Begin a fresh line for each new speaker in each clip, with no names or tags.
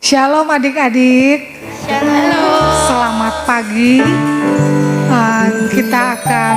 Shalom adik-adik.
Shalom.
Selamat pagi. Kita akan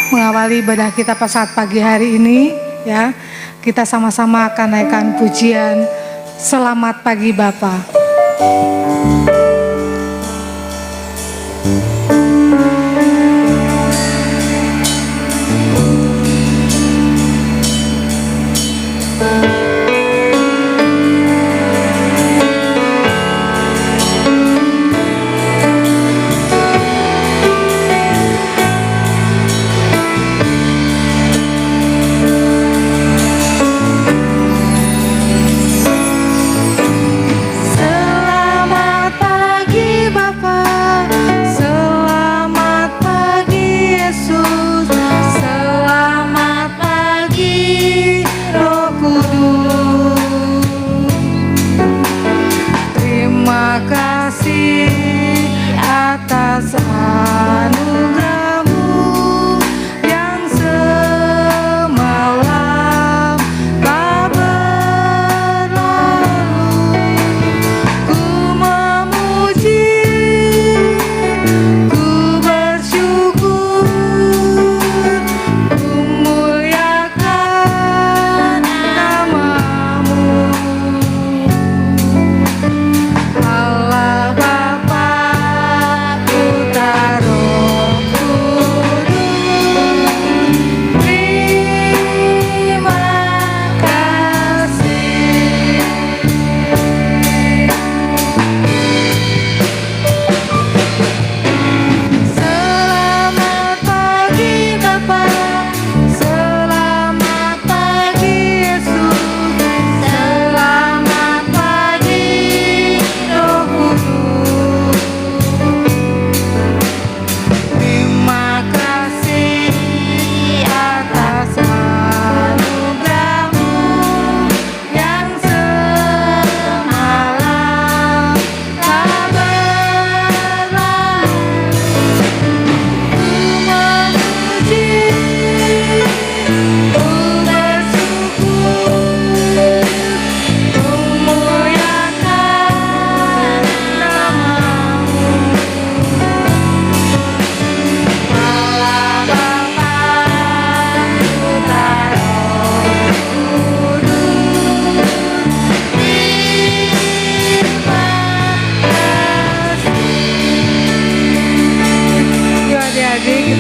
mengawali ibadah kita pada saat pagi hari ini, ya. Kita sama-sama akan naikkan pujian Selamat Pagi Bapa.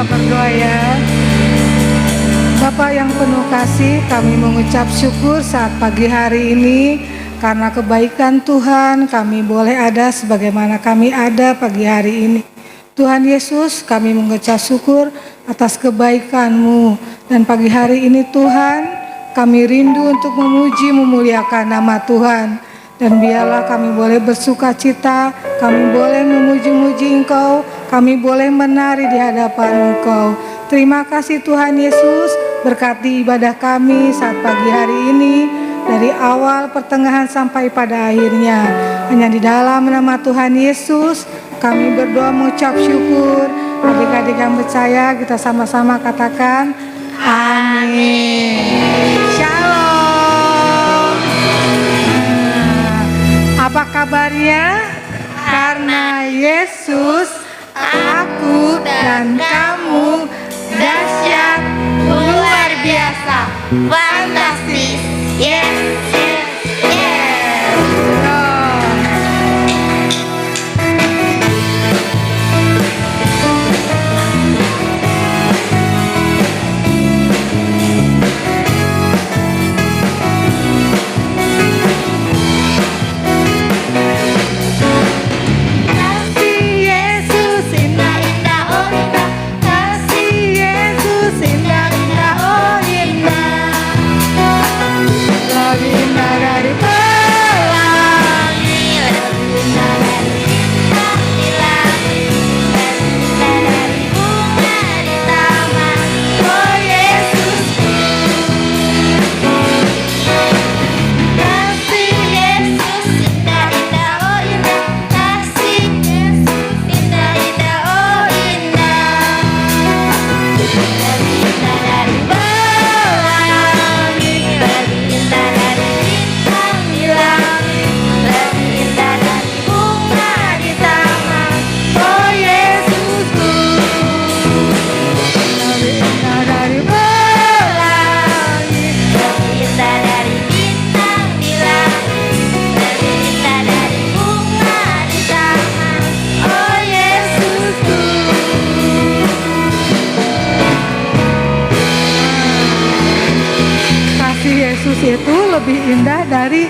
Berdoa ya. Bapa yang penuh kasih, kami mengucap syukur saat pagi hari ini karena kebaikan Tuhan kami boleh ada sebagaimana kami ada pagi hari ini. Tuhan Yesus, kami mengucap syukur atas kebaikan-Mu, dan pagi hari ini Tuhan kami rindu untuk memuji memuliakan nama Tuhan, dan biarlah kami boleh bersuka cita, kami boleh memuji-muji Engkau, kami boleh menari di hadapan Engkau. Terima kasih Tuhan Yesus, berkati ibadah kami saat pagi hari ini, dari awal, pertengahan sampai pada akhirnya. Hanya di dalam nama Tuhan Yesus kami berdoa mengucap syukur. Adik-adik yang percaya, kita sama-sama katakan amin. Shalom. Apa kabarnya? Karena Yesus, aku dan kamu dahsyat, luar biasa, fantastis. Yes, yes, yes. Yesus itu lebih indah dari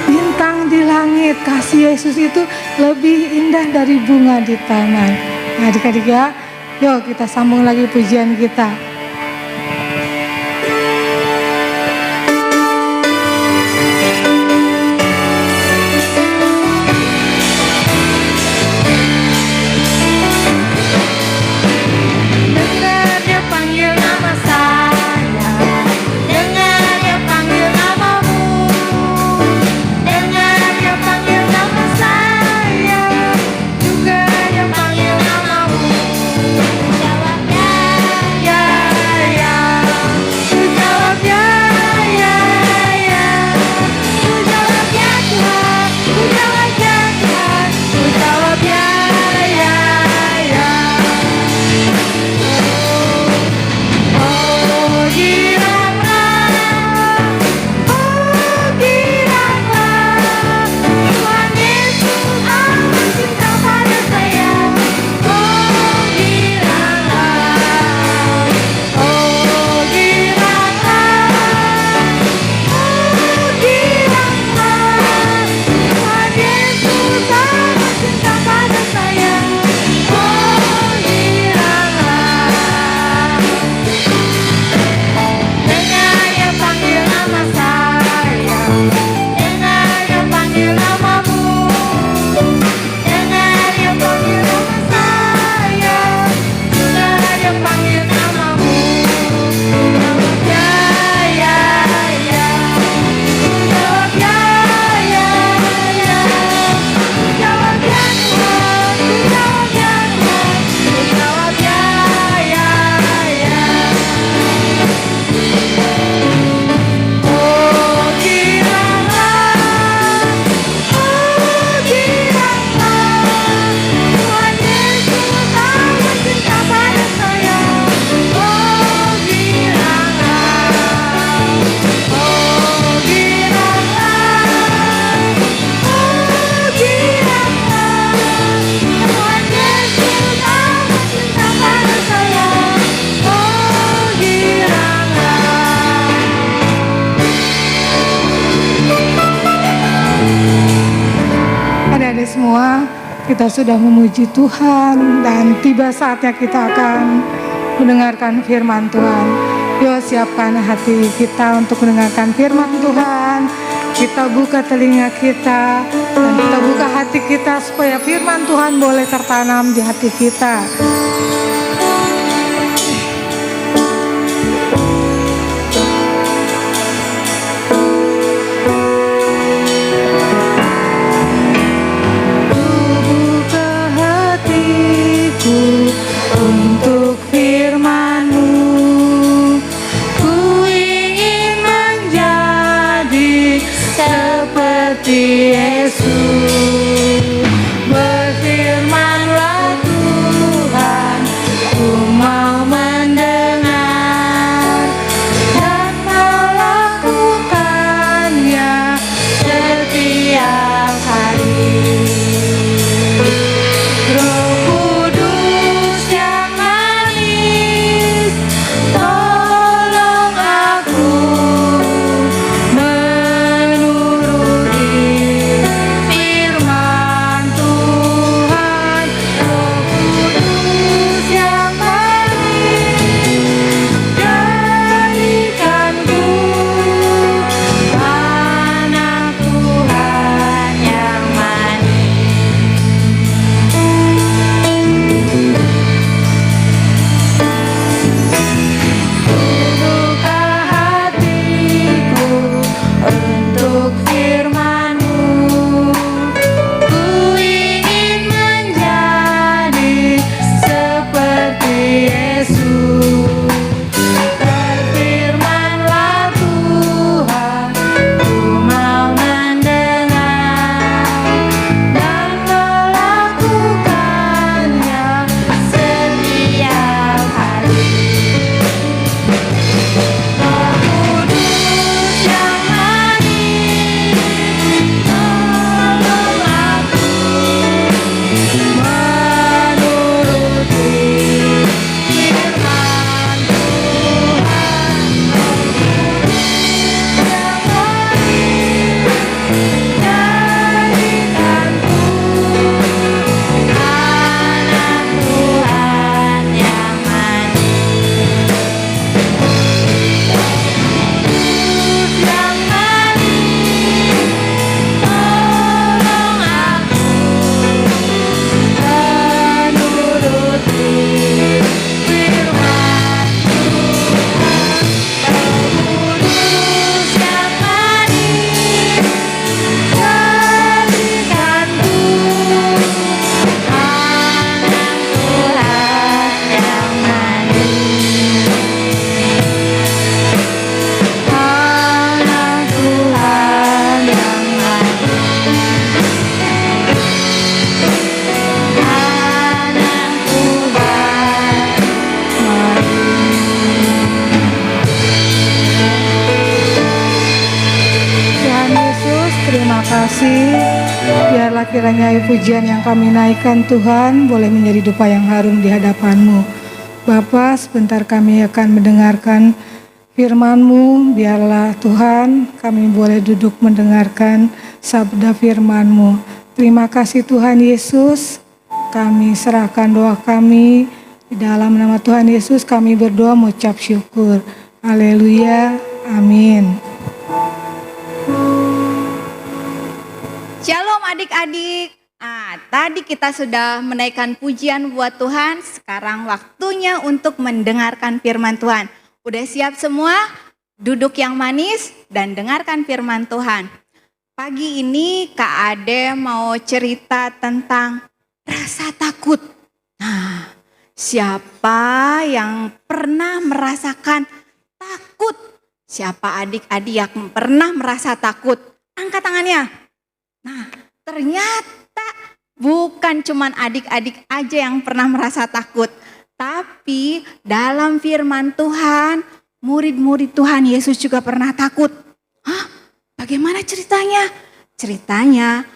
bintang di langit. Kasih Yesus itu lebih indah dari bunga di taman. Nah, adik-adik ya, yuk kita sambung lagi pujian kita. Semua kita sudah memuji Tuhan dan tiba saatnya kita akan mendengarkan firman Tuhan. Yuk siapkan hati kita untuk mendengarkan firman Tuhan. Kita buka telinga kita dan kita buka hati kita supaya firman Tuhan boleh tertanam di hati kita. Untuk firman-Mu, ku ingin menjadi seperti Yesus. Berfirman-Lah Tuhan, ku mau mendengar dan melakukannya setiap hari. Firman kasih. Biarlah kiranya pujian yang kami naikkan Tuhan boleh menjadi dupa yang harum di hadapan-Mu. Bapa, sebentar kami akan mendengarkan firman-Mu. Biarlah Tuhan kami boleh duduk mendengarkan sabda firman-Mu. Terima kasih Tuhan Yesus. Kami serahkan doa kami. Di dalam nama Tuhan Yesus kami berdoa mengucap syukur. Haleluya. Amin.
Shalom adik-adik. Tadi kita sudah menaikkan pujian buat Tuhan. Sekarang waktunya untuk mendengarkan firman Tuhan. Udah siap semua? Duduk yang manis dan dengarkan firman Tuhan. Pagi ini Kak Ade mau cerita tentang rasa takut. Nah, siapa yang pernah merasakan takut? Siapa adik-adik yang pernah merasa takut? Angkat tangannya. Nah, ternyata bukan cuman adik-adik aja yang pernah merasa takut. Tapi dalam firman Tuhan, murid-murid Tuhan Yesus juga pernah takut. Hah? Bagaimana ceritanya? Ceritanya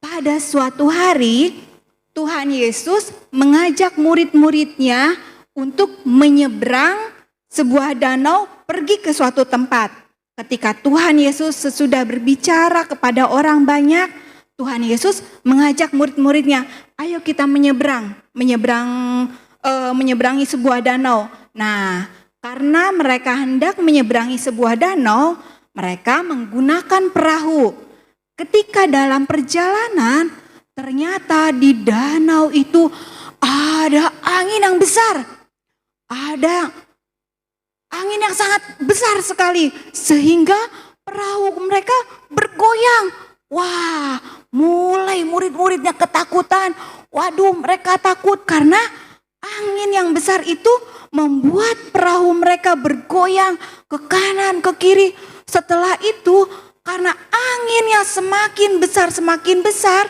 pada suatu hari Tuhan Yesus mengajak murid-muridnya untuk menyeberang sebuah danau pergi ke suatu tempat. Ketika Tuhan Yesus sesudah berbicara kepada orang banyak, Tuhan Yesus mengajak murid-muridnya, ayo kita menyeberangi sebuah danau. Nah, karena mereka hendak menyeberangi sebuah danau, mereka menggunakan perahu. Ketika dalam perjalanan, ternyata di danau itu ada angin yang besar. Ada angin yang sangat besar sekali sehingga perahu mereka bergoyang. Wah, mulai murid-muridnya ketakutan. Waduh, mereka takut karena angin yang besar itu membuat perahu mereka bergoyang ke kanan, ke kiri. Setelah itu, karena anginnya semakin besar,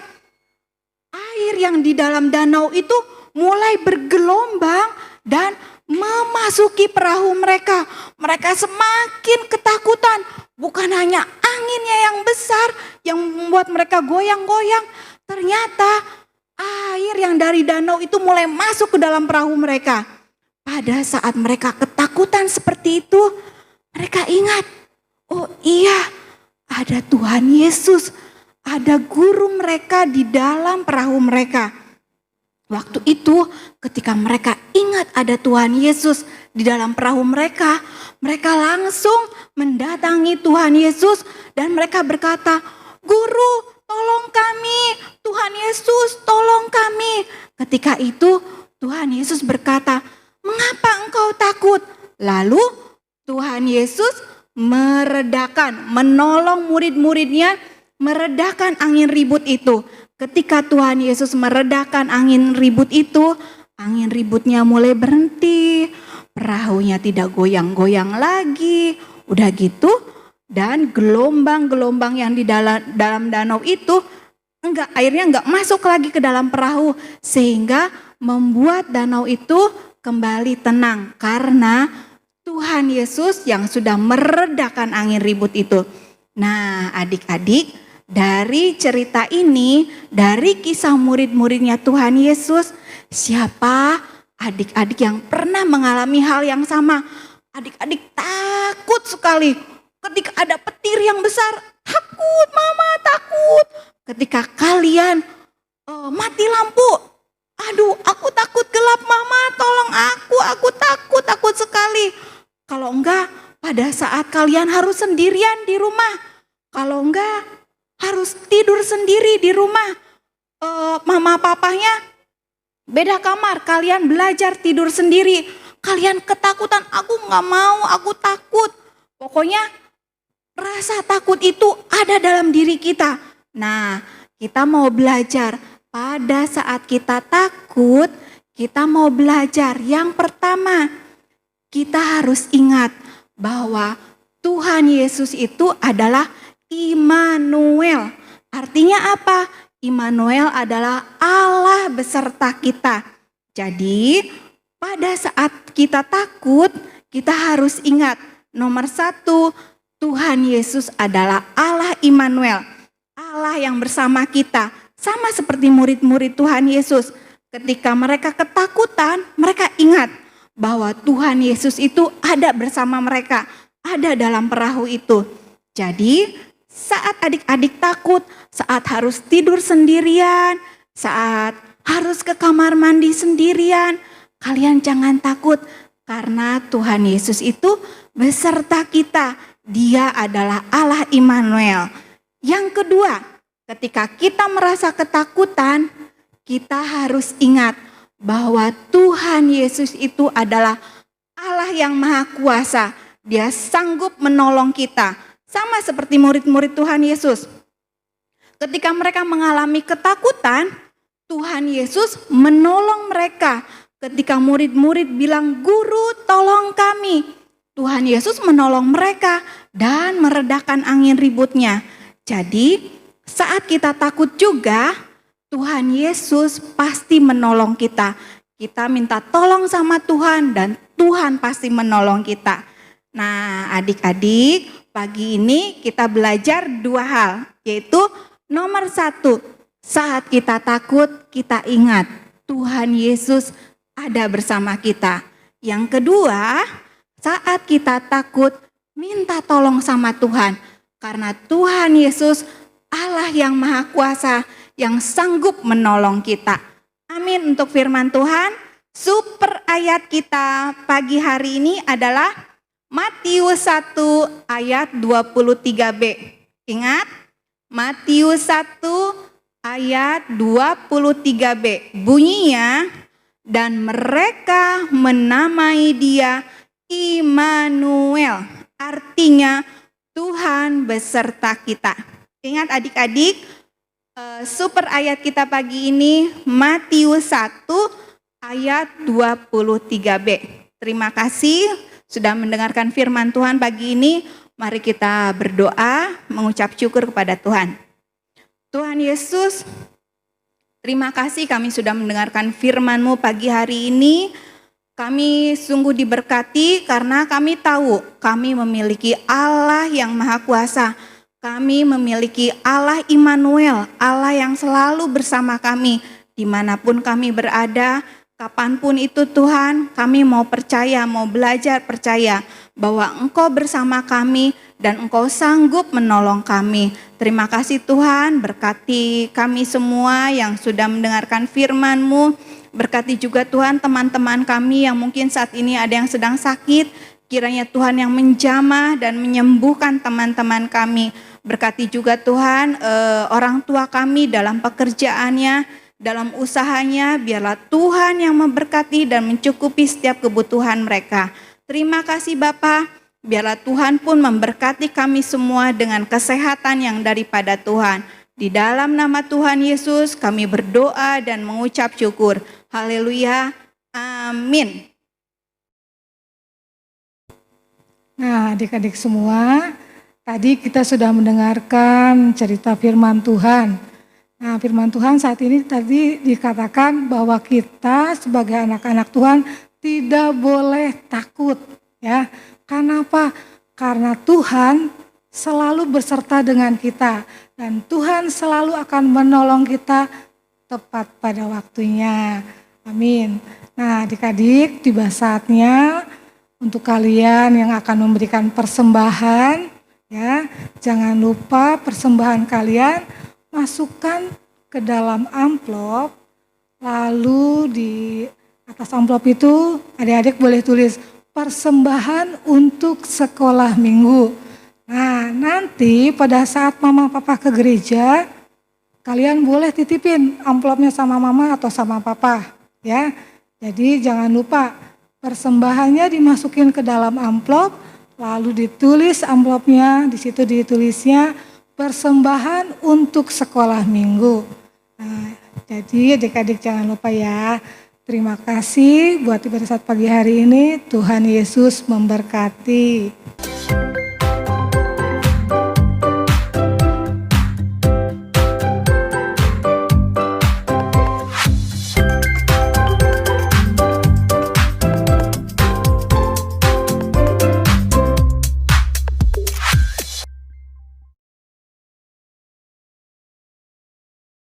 air yang di dalam danau itu mulai bergelombang dan memasuki perahu mereka. Mereka semakin ketakutan. Bukan hanya anginnya yang besar yang membuat mereka goyang-goyang. Ternyata air yang dari danau itu mulai masuk ke dalam perahu mereka. Pada saat mereka ketakutan seperti itu, mereka ingat, oh iya, ada Tuhan Yesus, ada guru mereka di dalam perahu mereka. Waktu itu ketika mereka ingat ada Tuhan Yesus di dalam perahu mereka, mereka langsung mendatangi Tuhan Yesus dan mereka berkata, "Guru, tolong kami, Tuhan Yesus, tolong kami." Ketika itu Tuhan Yesus berkata, "Mengapa engkau takut?" Lalu Tuhan Yesus menolong murid-muridnya meredakan angin ribut itu. Ketika Tuhan Yesus meredakan angin ribut itu, angin ributnya mulai berhenti, perahunya tidak goyang-goyang lagi. Udah gitu, dan gelombang-gelombang yang di dalam danau itu airnya enggak masuk lagi ke dalam perahu, sehingga membuat danau itu kembali tenang karena Tuhan Yesus yang sudah meredakan angin ribut itu. Nah, adik-adik, dari cerita ini, dari kisah murid-muridnya Tuhan Yesus, siapa adik-adik yang pernah mengalami hal yang sama? Adik-adik takut sekali. Ketika ada petir yang besar, takut, mama takut. Ketika kalian mati lampu, aduh aku takut gelap mama, tolong aku takut sekali. Kalau enggak, pada saat kalian harus sendirian di rumah, kalau enggak harus tidur sendiri di rumah, mama papanya beda kamar, kalian belajar tidur sendiri, kalian ketakutan, aku nggak mau, aku takut. Pokoknya rasa takut itu ada dalam diri kita. Nah, kita mau belajar pada saat kita takut, kita mau belajar yang pertama, kita harus ingat bahwa Tuhan Yesus itu adalah Immanuel. Artinya apa? Immanuel adalah Allah beserta kita. Jadi pada saat kita takut, kita harus ingat nomor satu, Tuhan Yesus adalah Allah Immanuel. Allah Allah yang bersama kita. Sama seperti murid-murid Tuhan Yesus. Ketika mereka ketakutan, mereka ingat bahwa Tuhan Yesus itu ada bersama mereka, ada dalam perahu itu. Jadi saat adik-adik takut, saat harus tidur sendirian, saat harus ke kamar mandi sendirian, kalian jangan takut karena Tuhan Yesus itu beserta kita. Dia adalah Allah Immanuel. Yang kedua, ketika kita merasa ketakutan, kita harus ingat bahwa Tuhan Yesus itu adalah Allah yang Maha Kuasa. Dia sanggup menolong kita. Sama seperti murid-murid Tuhan Yesus. Ketika mereka mengalami ketakutan, Tuhan Yesus menolong mereka. Ketika murid-murid bilang, "Guru, tolong kami." Tuhan Yesus menolong mereka dan meredakan angin ributnya. Jadi, saat kita takut juga, Tuhan Yesus pasti menolong kita. Kita minta tolong sama Tuhan dan Tuhan pasti menolong kita. Nah, adik-adik, pagi ini kita belajar 2 hal, yaitu nomor 1, saat kita takut, kita ingat Tuhan Yesus ada bersama kita. Yang kedua, saat kita takut, minta tolong sama Tuhan. Karena Tuhan Yesus Allah yang Maha Kuasa, yang sanggup menolong kita. Amin untuk firman Tuhan. Super ayat kita pagi hari ini adalah Matius 1 ayat 23b. Ingat, Matius 1 ayat 23b. Bunyinya, dan mereka menamai dia Immanuel. Artinya Tuhan beserta kita. Ingat adik-adik, super ayat kita pagi ini Matius 1 ayat 23b. Terima kasih sudah mendengarkan firman Tuhan pagi ini. Mari kita berdoa mengucap syukur kepada Tuhan. Tuhan Yesus, terima kasih kami sudah mendengarkan firman-Mu pagi hari ini. Kami sungguh diberkati karena kami tahu kami memiliki Allah yang Maha Kuasa. Kami memiliki Allah Immanuel, Allah yang selalu bersama kami. Dimanapun kami berada, kapanpun itu Tuhan, kami mau percaya, mau belajar percaya bahwa Engkau bersama kami dan Engkau sanggup menolong kami. Terima kasih Tuhan, berkati kami semua yang sudah mendengarkan firman-Mu. Berkati juga Tuhan teman-teman kami yang mungkin saat ini ada yang sedang sakit. Kiranya Tuhan yang menjamah dan menyembuhkan teman-teman kami. Berkati juga Tuhan orang tua kami dalam pekerjaannya, dalam usahanya. Biarlah Tuhan yang memberkati dan mencukupi setiap kebutuhan mereka. Terima kasih Bapa. Biarlah Tuhan pun memberkati kami semua dengan kesehatan yang daripada Tuhan. Di dalam nama Tuhan Yesus kami berdoa dan mengucap syukur. Haleluya. Amin.
Nah, adik-adik semua, tadi kita sudah mendengarkan cerita firman Tuhan. Nah, firman Tuhan saat ini tadi dikatakan bahwa kita sebagai anak-anak Tuhan tidak boleh takut, ya. Karena apa? Karena Tuhan selalu beserta dengan kita dan Tuhan selalu akan menolong kita tepat pada waktunya. Amin. Nah, adik-adik, tiba saatnya untuk kalian yang akan memberikan persembahan, ya, jangan lupa persembahan kalian masukkan ke dalam amplop, lalu di atas amplop itu adik-adik boleh tulis persembahan untuk sekolah minggu. Nah, nanti pada saat mama papa ke gereja, kalian boleh titipin amplopnya sama mama atau sama papa, ya. Jadi jangan lupa persembahannya dimasukin ke dalam amplop, lalu ditulis amplopnya, di situ ditulisnya persembahan untuk sekolah minggu. Nah, jadi adik-adik jangan lupa ya. Terima kasih buat ibadah saat pagi hari ini. Tuhan Yesus memberkati.